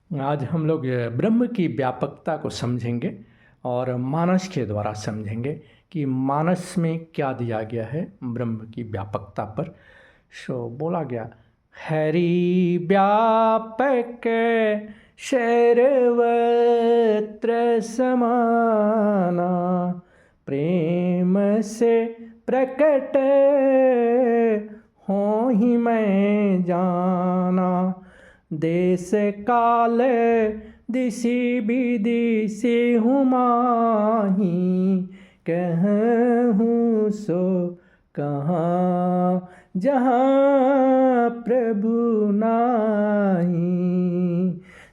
आज हम लोग ब्रह्म की व्यापकता को समझेंगे और मानस के द्वारा समझेंगे कि मानस में क्या दिया गया है ब्रह्म की व्यापकता पर। बोला गया, हैरी व्यापक सर्वत्र समाना, प्रेम से प्रकट हो ही मैं जाना, देश काल दिशि विदिशि हूँ माही, कहूँ सो कहाँ जहाँ प्रभु नाही,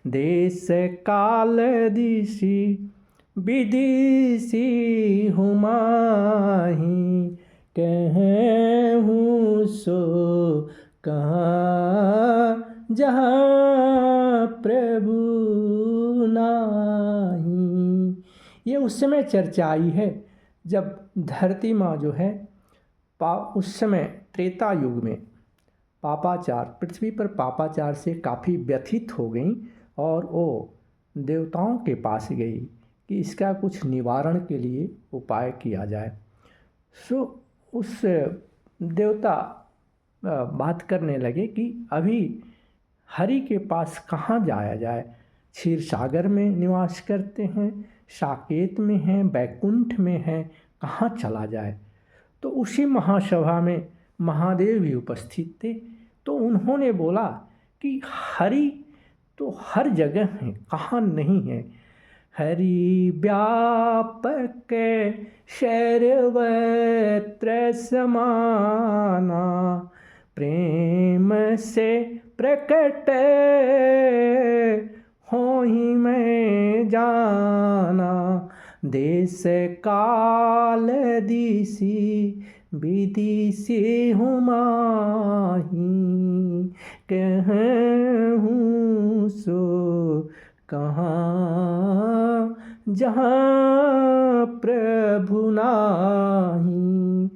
देश काल दिशि विदिशि हूँ माही, कहूँ सो कहाँ जहाँ प्रभु नाही। ये उस समय चर्चा आई है जब धरती माँ जो है उस समय त्रेता युग में पापाचार, पृथ्वी पर पापाचार से काफ़ी व्यथित हो गई और वो देवताओं के पास गई कि इसका कुछ निवारण के लिए उपाय किया जाए। उस देवता बात करने लगे कि अभी हरि के पास कहाँ जाया जाए। क्षीर सागर में निवास करते हैं, साकेत में हैं, बैकुंठ में हैं, कहाँ चला जाए। तो उसी महासभा में महादेव भी उपस्थित थे। तो उन्होंने बोला कि हरि तो हर जगह है, कहाँ नहीं है। हरि व्यापक सर्वत्र समाना, प्रेम से प्रकट हो ही मैं जाना, देश काल दिशि विदिशि हूँ माही, कहूँ सो कहाँ जहाँ प्रभु नाही।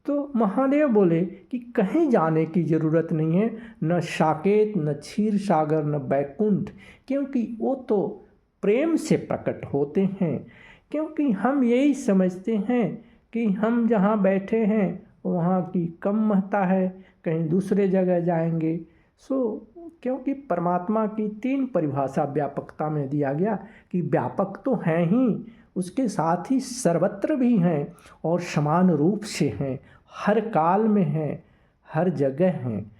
तो महादेव बोले कि कहीं जाने की ज़रूरत नहीं है, न साकेत, न क्षीर सागर, न बैकुंठ, क्योंकि वो तो प्रेम से प्रकट होते हैं। क्योंकि हम यही समझते हैं कि हम जहाँ बैठे हैं वहाँ की कम महत्ता है, कहीं दूसरे जगह जाएंगे। क्योंकि परमात्मा की 3 परिभाषा व्यापकता में दिया गया कि व्यापक तो हैं ही, उसके साथ ही सर्वत्र भी हैं और समान रूप से हैं, हर काल में हैं, हर जगह हैं।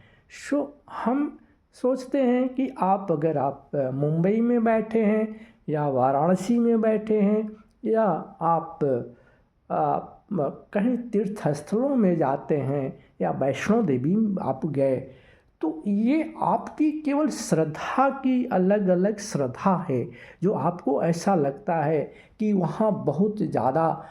हम सोचते हैं कि अगर आप मुंबई में बैठे हैं या वाराणसी में बैठे हैं या आप कहीं तीर्थ स्थलों में जाते हैं या वैष्णो देवी आप गए, तो ये आपकी केवल श्रद्धा की अलग अलग श्रद्धा है जो आपको ऐसा लगता है कि वहाँ बहुत ज़्यादा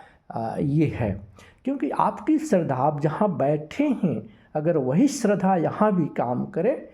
ये है। क्योंकि आपकी श्रद्धा, आप जहाँ बैठे हैं, अगर वही श्रद्धा यहाँ भी काम करे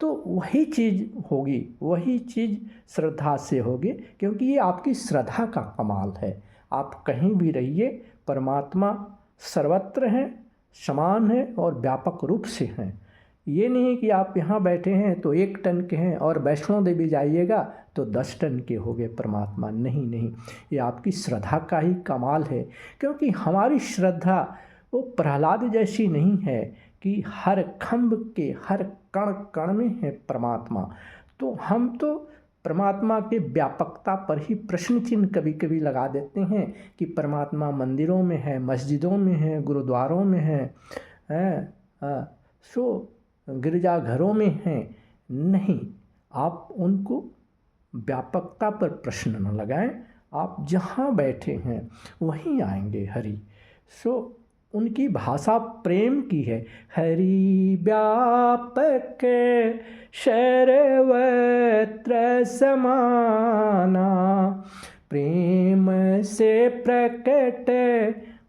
तो वही चीज़ होगी, वही चीज़ श्रद्धा से होगी। क्योंकि ये आपकी श्रद्धा का कमाल है। आप कहीं भी रहिए, परमात्मा सर्वत्र हैं, समान है और व्यापक रूप से हैं। ये नहीं कि आप यहाँ बैठे हैं तो 1 टन के हैं और वैष्णो देवी जाइएगा तो 10 टन के हो गए परमात्मा। नहीं, ये आपकी श्रद्धा का ही कमाल है। क्योंकि हमारी श्रद्धा वो प्रहलाद जैसी नहीं है कि हर खंभ के हर कण कण में है परमात्मा। तो हम तो परमात्मा के व्यापकता पर ही प्रश्न चिन्ह कभी कभी लगा देते हैं कि परमात्मा मंदिरों में है, मस्जिदों में है, गुरुद्वारों में है, गिरजाघरों में हैं। नहीं, आप उनको व्यापकता पर प्रश्न न लगाएं। आप जहाँ बैठे हैं वहीं आएंगे हरि। उनकी भाषा प्रेम की है। हरि व्यापक सर्वत्र समाना, प्रेम से प्रकट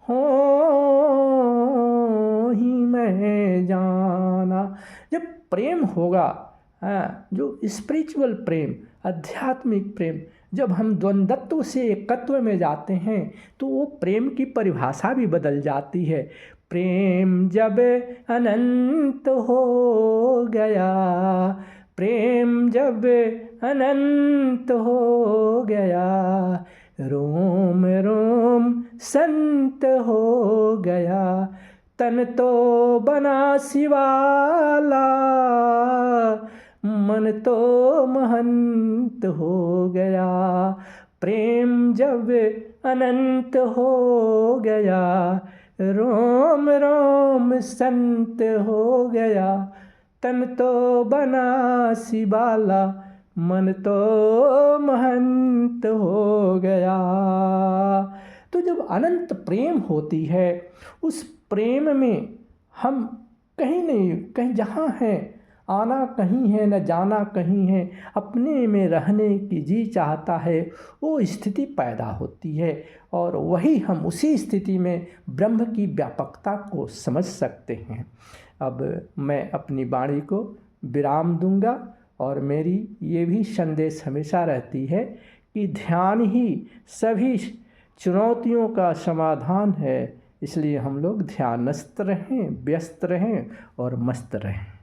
हो ही मैं जाना। जब प्रेम होगा, जो स्पिरिचुअल प्रेम, आध्यात्मिक प्रेम, जब हम द्वंद्वत्व से एकत्व में जाते हैं तो वो प्रेम की परिभाषा भी बदल जाती है। प्रेम जब अनंत हो गया, प्रेम जब अनंत हो गया, रोम रोम संत हो गया, तन तो बना शिवाला, मन तो महंत हो गया। प्रेम जब अनंत हो गया, रोम रोम संत हो गया, तन तो बना शिवाला, मन तो महंत हो गया। तो जब अनंत प्रेम होती है, उस प्रेम में हम कहीं नहीं, कहीं जहाँ हैं आना कहीं है न जाना कहीं है, अपने में रहने की जी चाहता है, वो स्थिति पैदा होती है और वही हम उसी स्थिति में ब्रह्म की व्यापकता को समझ सकते हैं। अब मैं अपनी वाणी को विराम दूंगा और मेरी ये भी संदेश हमेशा रहती है कि ध्यान ही सभी चुनौतियों का समाधान है, इसलिए हम लोग ध्यानस्थ रहें, व्यस्त रहें और मस्त रहें।